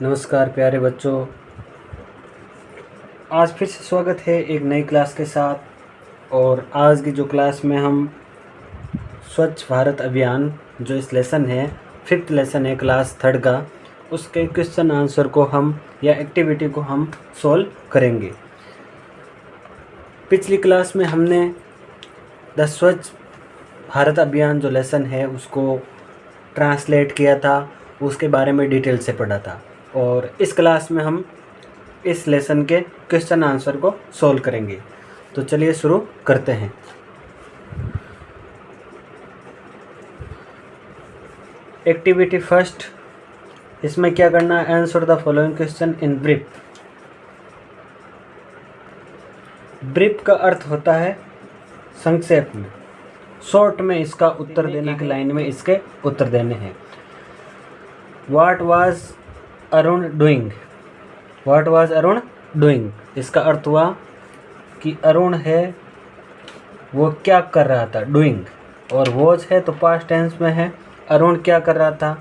नमस्कार प्यारे बच्चों, आज फिर से स्वागत है एक नई क्लास के साथ। और आज की जो क्लास में हम स्वच्छ भारत अभियान जो इस लेसन है, 5th लेसन है क्लास 3rd का, उसके क्वेश्चन आंसर को हम या एक्टिविटी को हम सॉल्व करेंगे। पिछली क्लास में हमने द स्वच्छ भारत अभियान जो लेसन है उसको ट्रांसलेट किया था, उसके बारे में डिटेल से पढ़ा था। और इस क्लास में हम इस लेसन के क्वेश्चन आंसर को सॉल्व करेंगे। तो चलिए शुरू करते हैं। एक्टिविटी फर्स्ट, इसमें क्या करना है? Answer the following question in brief. Brief का अर्थ होता है संक्षेप में, शॉर्ट में इसका उत्तर देना, एक लाइन में इसके उत्तर देने हैं। What was Arun doing? What was Arun doing, इसका अर्थ हुआ कि अरुण है वो क्या कर रहा था, डूइंग। और वॉज है तो पास्ट टेंस में है, अरुण क्या कर रहा था।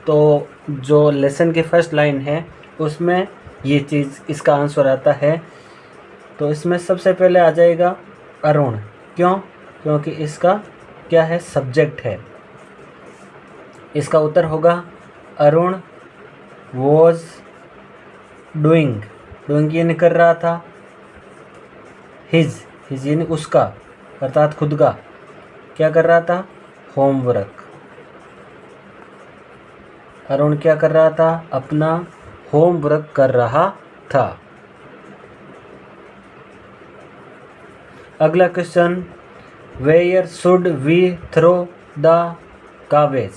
तो जो लेसन की फर्स्ट लाइन है उसमें ये चीज़ इसका आंसर आता है। तो इसमें सबसे पहले आ जाएगा अरुण। क्यों? क्योंकि इसका क्या है, सब्जेक्ट है। इसका उत्तर होगा अरुण वॉज डूइंग। डूइंग यानी कर रहा था, हिज यानी उसका अर्थात खुद का, क्या कर रहा था, होमवर्क। अरुण क्या कर रहा था, अपना होमवर्क कर रहा था। अगला question, where should we throw the garbage?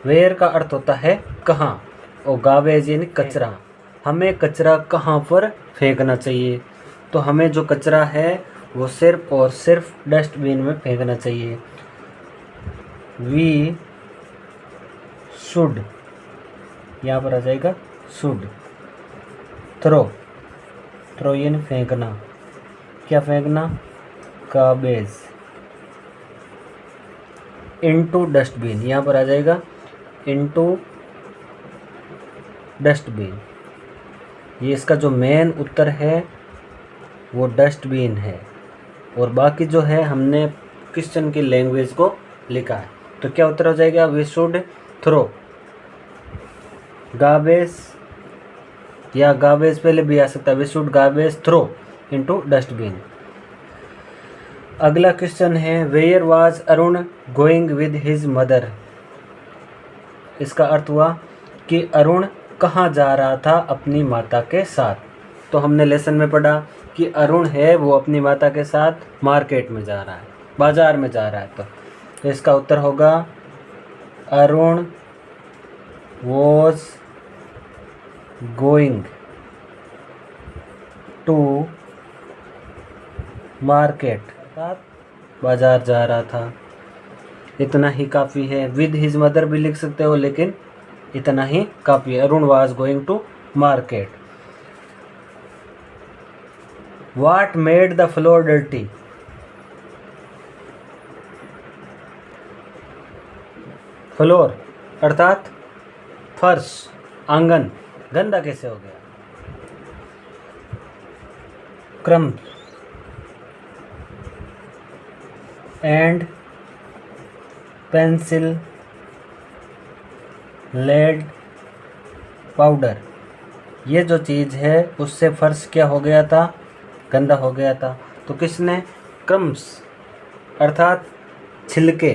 Where का अर्थ होता है कहाँ, और गार्बेज यानी कचरा। हमें कचरा कहाँ पर फेंकना चाहिए? तो हमें जो कचरा है वो सिर्फ और सिर्फ डस्टबिन में फेंकना चाहिए। वी शुड, यहाँ पर आ जाएगा शुड। थ्रो यानी फेंकना, क्या फेंकना, गार्बेज इनटू डस्टबिन, यहाँ पर आ जाएगा इनटू डस्टबिन। ये इसका जो मेन उत्तर है वो डस्टबिन है। और बाकी जो है हमने क्वेश्चन की लैंग्वेज को लिखा है। तो क्या उत्तर हो जाएगा, वी शुड थ्रो गार्बेज, या गार्बेज पहले भी आ सकता है, we should garbage throw into dustbin. अगला क्वेश्चन है, where was Arun going with his mother? इसका अर्थ हुआ कि अरुण कहाँ जा रहा था अपनी माता के साथ। तो हमने लेसन में पढ़ा कि अरुण है वो अपनी माता के साथ मार्केट में जा रहा है, बाजार में जा रहा है। तो इसका उत्तर होगा Arun was going to market, अर्थात बाजार जा रहा था। इतना ही काफ़ी है। विद हिज मदर भी लिख सकते हो, लेकिन इतना ही काफ़ी है। Arun was going to market. What made the floor dirty? Floor अर्थात फर्श, आंगन गंदा कैसे हो गया? Crumbs and pencil lead powder, ये जो चीज़ है उससे फर्श क्या हो गया था, गंदा हो गया था। तो किसने? क्रम्स अर्थात छिलके,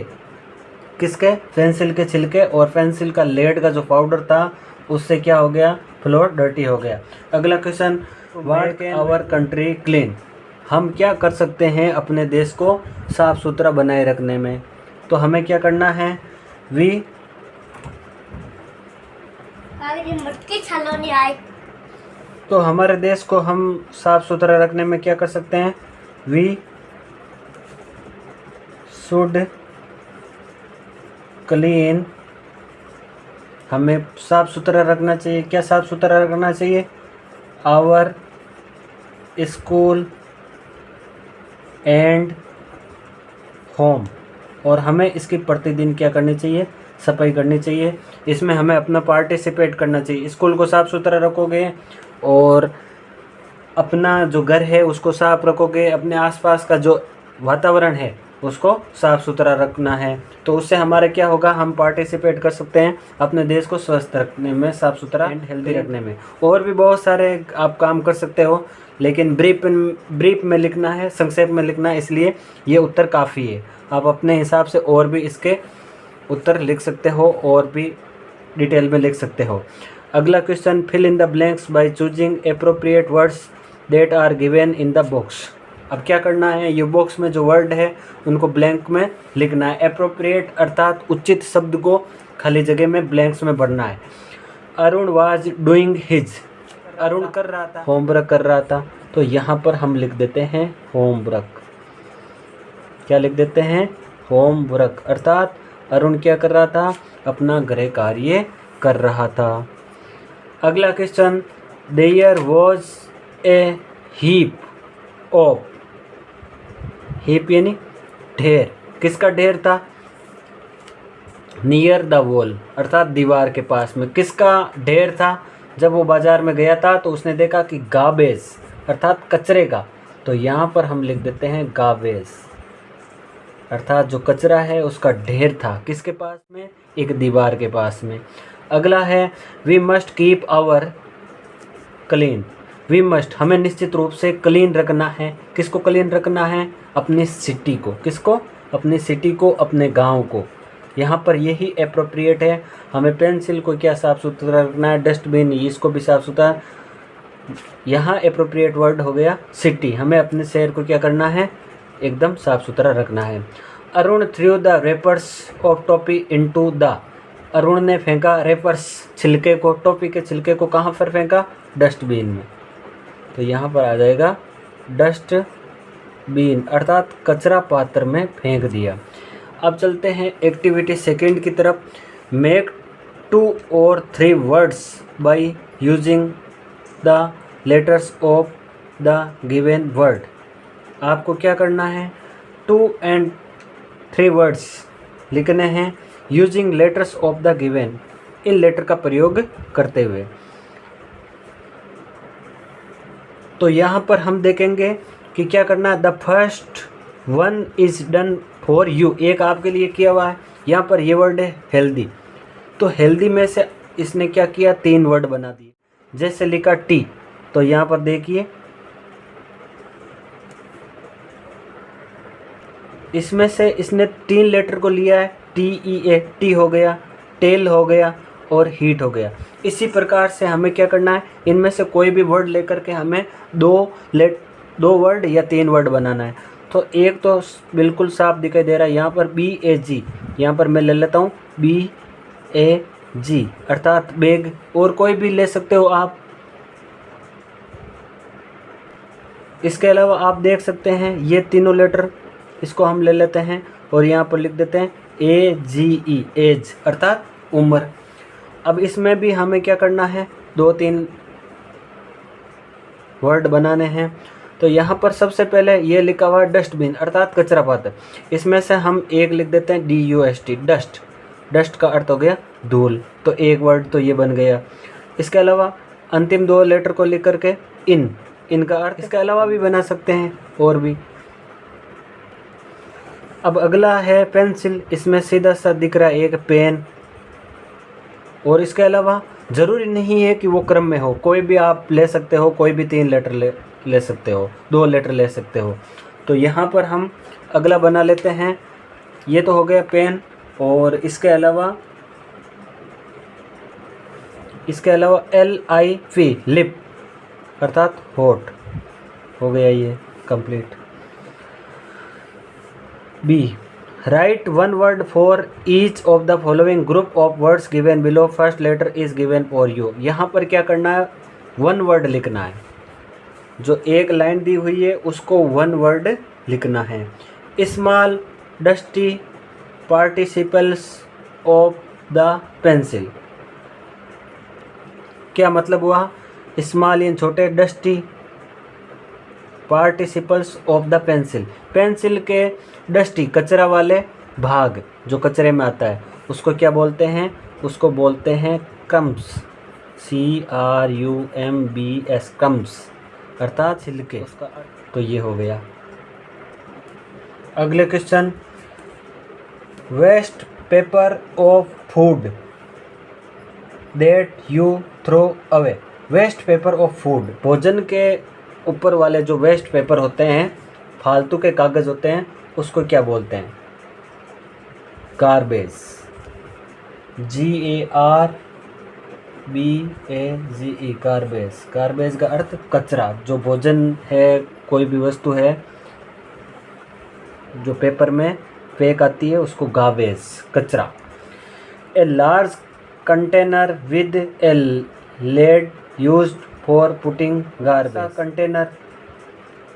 किसके? पेंसिल के छिलके। और पेंसिल का लेड का जो पाउडर था उससे क्या हो गया, फ्लोर डर्टी हो गया। अगला question, what can our country clean? हम क्या कर सकते हैं अपने देश को साफ सुथरा बनाए रखने में? तो हमें क्या करना है, वी मटकी छालोनी आए। तो हमारे देश को हम साफ सुथरा रखने में क्या कर सकते हैं, वी शुड क्लीन, हमें साफ सुथरा रखना चाहिए। क्या साफ सुथरा रखना चाहिए? Our school and home. और हमें इसकी प्रतिदिन क्या करनी चाहिए, सफाई करनी चाहिए। इसमें हमें अपना पार्टिसिपेट करना चाहिए। स्कूल को साफ़ सुथरा रखोगे और अपना जो घर है उसको साफ रखोगे, अपने आसपास का जो वातावरण है उसको साफ़ सुथरा रखना है, तो उससे हमारा क्या होगा, हम पार्टिसिपेट कर सकते हैं अपने देश को स्वस्थ रखने में, साफ़ सुथरा एंड हेल्दी रखने में। और भी बहुत सारे आप काम कर सकते हो, लेकिन ब्रीफ में लिखना है, संक्षेप में लिखना है, इसलिए ये उत्तर काफ़ी है। आप अपने हिसाब से और भी इसके उत्तर लिख सकते हो और भी डिटेल में लिख सकते हो। अगला question, fill in the blanks by choosing appropriate words that are given in the box. अब क्या करना है, ये बॉक्स में जो वर्ड है उनको ब्लैंक में लिखना है। एप्रोप्रिएट अर्थात उचित शब्द को खाली जगह में ब्लैंक्स में भरना है। Arun was doing his, Arun कर रहा था, होमवर्क कर रहा था, तो यहाँ पर हम लिख देते हैं होमवर्क। क्या लिख देते हैं, होमवर्क, अर्थात अरुण क्या कर रहा था, अपना गृह कार्य कर रहा था। अगला question, there was a heap of, heap यानी ढेर, किसका ढेर था, नियर द वॉल अर्थात दीवार के पास में। किसका ढेर था, जब वो बाजार में गया था तो उसने देखा कि गार्बेज अर्थात कचरे का, तो यहाँ पर हम लिख देते हैं गार्बेज, अर्थात जो कचरा है उसका ढेर था, किसके पास में, एक दीवार के पास में। अगला है, we must keep our clean, we must हमें निश्चित रूप से क्लीन रखना है, किसको क्लीन रखना है, अपनी सिटी को, किसको, अपनी सिटी को, अपने गांव को। यहाँ पर यही एप्रोप्रिएट है, हमें पेंसिल को क्या साफ़ सुथरा रखना है, डस्टबिन इसको भी साफ़ सुथरा। यहाँ एप्रोप्रिएट वर्ड हो गया सिटी, हमें अपने शहर को क्या करना है, एकदम साफ़ सुथरा रखना है। Arun threw the wrappers of toffee into the, Arun ने फेंका रेपर्स छिलके को, टॉपी के छिलके को कहाँ पर फेंका, डस्टबिन में, तो यहाँ पर आ जाएगा डस्टबिन अर्थात कचरा पात्र में फेंक दिया। अब चलते हैं एक्टिविटी सेकंड की तरफ। Make 2 or 3 words by using the letters of the given word. आपको क्या करना है, 2 and 3 वर्ड्स लिखने हैं using letters of the given, इन लेटर का प्रयोग करते हुए। तो यहाँ पर हम देखेंगे कि क्या करना है, the first one is done for you, एक आपके लिए किया हुआ है। यहाँ पर ये वर्ड है हेल्दी, तो हेल्दी में से इसने क्या किया, 3 वर्ड बना दिए। जैसे लिखा टी, तो यहाँ पर देखिए इसमें से इसने 3 लेटर को लिया है, TEA, टी हो गया, टेल हो गया और हीट हो गया। इसी प्रकार से हमें क्या करना है, इनमें से कोई भी वर्ड लेकर के हमें 2 वर्ड या 3 वर्ड बनाना है। तो एक तो बिल्कुल साफ दिखाई दे रहा है यहाँ पर BAG, यहाँ पर मैं ले लेता हूँ BAG अर्थात बैग, और कोई भी ले सकते हो आप। इसके अलावा आप देख सकते हैं ये तीनों लेटर, इसको हम ले लेते हैं और यहाँ पर लिख देते हैं AGE, एज अर्थात उम्र। अब इसमें भी हमें क्या करना है, 2-3 वर्ड बनाने हैं। तो यहाँ पर सबसे पहले ये लिखा हुआ है डस्टबिन अर्थात कचरा पात्र, इसमें से हम एक लिख देते हैं DUST, डस्ट, डस्ट का अर्थ हो गया धूल, तो एक वर्ड तो ये बन गया। इसके अलावा अंतिम 2 लेटर को लिख करके इनका अर्थ इसके अलावा भी बना सकते हैं और भी। अब अगला है पेंसिल, इसमें सीधा सा दिख रहा है एक पेन, और इसके अलावा ज़रूरी नहीं है कि वो क्रम में हो, कोई भी आप ले सकते हो, कोई भी 3 लेटर ले सकते हो, 2 लेटर ले सकते हो। तो यहाँ पर हम अगला बना लेते हैं, ये तो हो गया पेन, और इसके अलावा LIP, लिप अर्थात होठ हो गया, ये complete. B, write 1 word for each of the following group of words given below, first letter is given for you. यहाँ पर क्या करना है, 1 वर्ड लिखना है, जो एक लाइन दी हुई है उसको 1 वर्ड लिखना है। Small dusty participles of the pencil, क्या मतलब हुआ, स्मॉल यानी छोटे, dusty participles of the pencil, pencil के डस्टी कचरा वाले भाग जो कचरे में आता है उसको क्या बोलते हैं? उसको बोलते हैं क्रम्स, CRUMBS, क्रम्स अर्थात छिलके। तो ये हो गया। अगले question, waste paper of food that you throw away. Waste paper of food, भोजन के ऊपर वाले जो वेस्ट पेपर होते हैं, फालतू के कागज़ होते हैं, उसको क्या बोलते हैं? Garbage, GARBAGE, garbage. गार्बेज का अर्थ कचरा। जो भोजन है, कोई भी वस्तु है जो पेपर में फेंक आती है, उसको गार्बेज, कचरा। A large container with a lid used for putting garbage. Container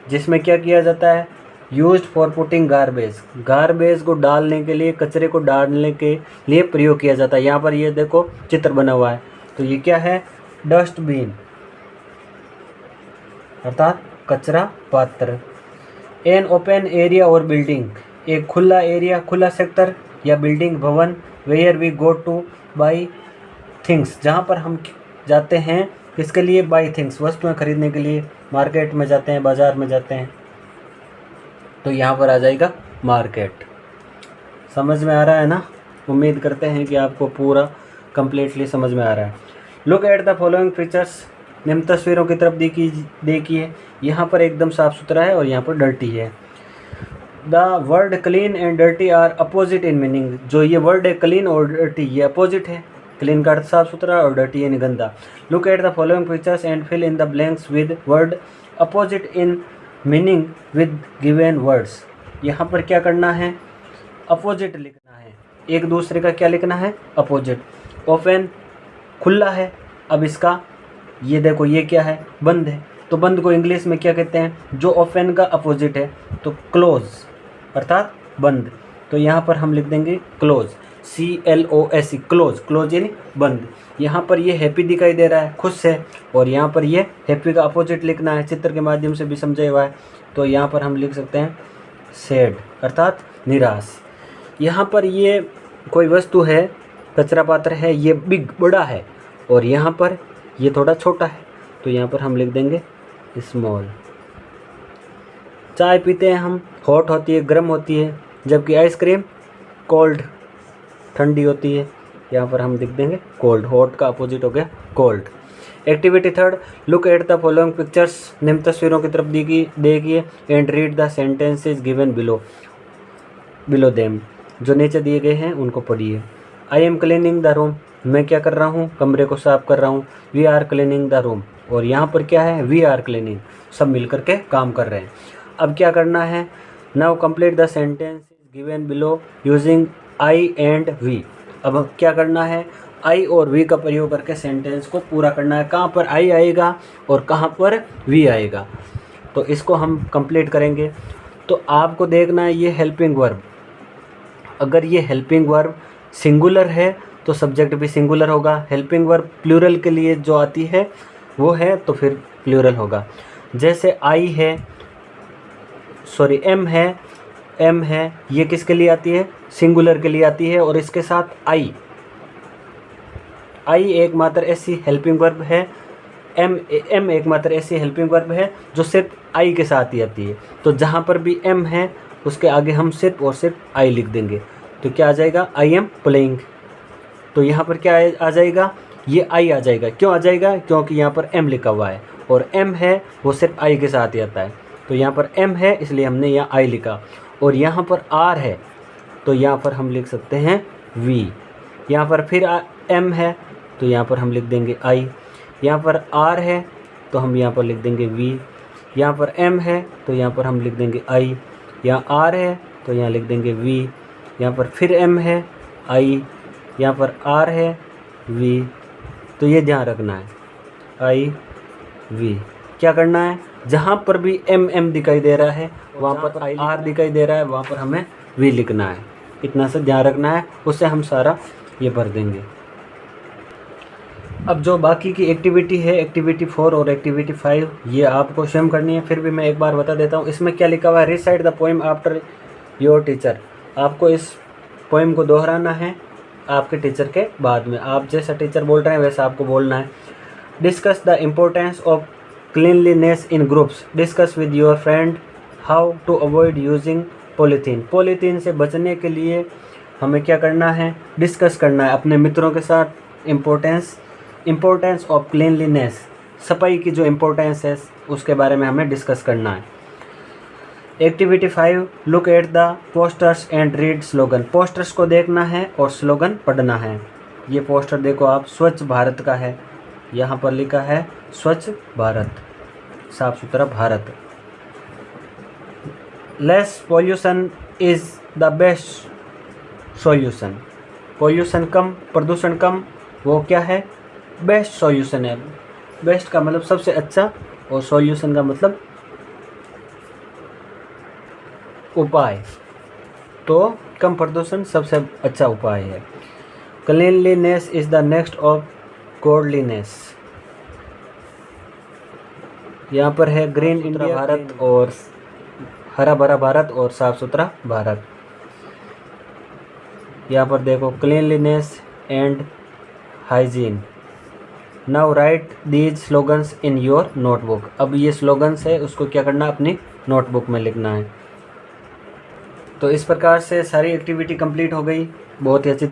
जिसमें क्या किया जाता है? Used for putting garbage, garbage को डालने के लिए, कचरे को डालने के लिए प्रयोग किया जाता है। यहाँ पर ये देखो चित्र बना हुआ है, तो ये क्या है? डस्टबिन अर्थात कचरा पात्र। एन ओपन एरिया और बिल्डिंग, एक खुला एरिया, खुला सेक्टर या बिल्डिंग, भवन। Where we go to buy things, जहाँ पर हम जाते हैं किसके लिए? बाई थिंग्स, वस्तुएं खरीदने के लिए। मार्केट में जाते हैं, बाज़ार में जाते हैं, तो यहाँ पर आ जाएगा मार्केट। समझ में आ रहा है ना? उम्मीद करते हैं कि आपको पूरा कंप्लीटली समझ में आ रहा है। Look at the following pictures, निम्न तस्वीरों की तरफ देखिए। यहाँ पर एकदम साफ़ सुथरा है और यहाँ पर डर्टी है। The word clean and dirty are opposite in meaning. जो ये वर्ड है क्लीन और डर्टी, ये अपोजिट है। क्लीन का अर्थ साफ सुथरा और डर्टी यानी गंदा। Look at the following pictures and fill in the blanks with word opposite in meaning with given words. यहाँ पर क्या करना है? अपोजिट लिखना है, एक दूसरे का क्या लिखना है? अपोजिट। ओपन खुला है, अब इसका ये देखो, ये क्या है? बंद है। तो बंद को इंग्लिश में क्या कहते हैं? जो ओपन का अपोजिट है, तो क्लोज अर्थात बंद। तो यहाँ पर हम लिख देंगे क्लोज, CLOSE, क्लोज। क्लोज यानी बंद। यहाँ पर ये हैप्पी दिखाई दे रहा है, खुश है, और यहाँ पर ये हैप्पी का अपोजिट लिखना है, चित्र के माध्यम से भी समझा हुआ है। तो यहाँ पर हम लिख सकते हैं सैड अर्थात निराश। यहाँ पर ये कोई वस्तु है, कचरा पात्र है, ये बिग बड़ा है, और यहाँ पर ये थोड़ा छोटा है, तो यहाँ पर हम लिख देंगे स्मॉल। चाय पीते हैं हम, हॉट होती है, गर्म होती है, जबकि आइसक्रीम कोल्ड ठंडी होती है, यहाँ पर हम लिख देंगे कोल्ड। हॉट का अपोजिट हो गया cold. Activity third, look at the following pictures, निम्न तस्वीरों की तरफ देखिए and read the sentences given below them. जो नीचे दिए गए हैं उनको पढ़िए। I am cleaning the room, मैं क्या कर रहा हूँ? कमरे को साफ कर रहा हूँ। We are cleaning the room, और यहाँ पर क्या है? वी आर क्लीनिंग, सब मिलकर के काम कर रहे हैं। अब क्या करना है? Now complete the sentence given below using I and we. अब क्या करना है? आई और वी का प्रयोग करके सेंटेंस को पूरा करना है। कहाँ पर आई आएगा और कहाँ पर वी आएगा, तो इसको हम कंप्लीट करेंगे। तो आपको देखना है ये हेल्पिंग वर्ब, अगर ये हेल्पिंग वर्ब सिंगुलर है तो सब्जेक्ट भी सिंगुलर होगा। हेल्पिंग वर्ब प्लूरल के लिए जो आती है वो है, तो फिर प्लूरल होगा। जैसे आई है, सॉरी एम है, ये किसके लिए आती है? सिंगुलर के लिए आती है, और इसके साथ आई एकमात्र ऐसी हेल्पिंग वर्ब है, एम एकमात्र ऐसी हेल्पिंग वर्ब है जो सिर्फ आई के साथ ही आती है। तो जहाँ पर भी एम है उसके आगे हम सिर्फ और सिर्फ आई लिख देंगे, तो क्या आ जाएगा? I am playing. तो यहाँ पर क्या आ जाएगा? ये आई आ जाएगा। क्यों आ जाएगा? क्योंकि यहाँ पर एम लिखा हुआ है, और एम है वो सिर्फ आई के साथ ही आता है। तो यहाँ पर एम है इसलिए हमने यहाँ आई लिखा, और यहाँ पर आर है तो यहाँ पर हम लिख सकते हैं वी। यहाँ पर फिर एम है तो यहाँ पर हम लिख देंगे आई। यहाँ पर आर है तो हम यहाँ पर लिख देंगे वी। यहाँ पर एम है तो यहाँ पर हम लिख देंगे आई। यहाँ आर है तो यहाँ लिख देंगे वी। यहाँ पर फिर एम है आई, यहाँ पर आर है वी। तो ये ध्यान रखना है, आई वी। क्या करना है? जहाँ पर भी एम दिखाई दे रहा है वहाँ पर आई, आर दिखाई दे रहा है वहाँ पर हमें वी लिखना है। इतना सा ध्यान रखना है, उससे हम सारा ये भर देंगे। अब जो बाकी की एक्टिविटी है, एक्टिविटी 4 और एक्टिविटी 5, ये आपको स्वयं करनी है। फिर भी मैं एक बार बता देता हूँ। इसमें क्या लिखा हुआ है? Recite the poem after your teacher. आपको इस पोएम को दोहराना है आपके टीचर के बाद में। आप जैसा टीचर बोल रहे हैं वैसा आपको बोलना है। Discuss the importance of cleanliness in groups. Discuss with your friend how to avoid using polythene. Polythene से बचने के लिए हमें क्या करना है, डिस्कस करना है अपने मित्रों के साथ इम्पोर्टेंस ऑफ क्लीनलीनेस, सफाई की जो इम्पोर्टेंस है उसके बारे में हमें डिस्कस करना है। Activity 5, look at the posters and read slogan. Posters को देखना है और स्लोगन पढ़ना है। ये पोस्टर देखो आप, स्वच्छ भारत का है, यहाँ पर लिखा है स्वच्छ भारत, साफ सुथरा Bharat. Less pollution is the best solution. Pollution कम, प्रदूषण कम, वो क्या है, बेस्ट सॉल्यूशन है। बेस्ट का मतलब सबसे अच्छा और सॉल्यूशन का मतलब उपाय, तो कम प्रदूषण सबसे अच्छा उपाय है। Cleanliness is the next of godliness. यहाँ पर है ग्रीन इंडिया भारत और हरा भरा भारत और साफ सुथरा भारत। यहाँ पर देखो cleanliness and hygiene. Now right these slogans in your notebook. अब ये स्लोगन्स है उसको क्या करना, अपनी नोटबुक में लिखना है। तो इस प्रकार से सारी एक्टिविटी कंप्लीट हो गई, बहुत ही अच्छी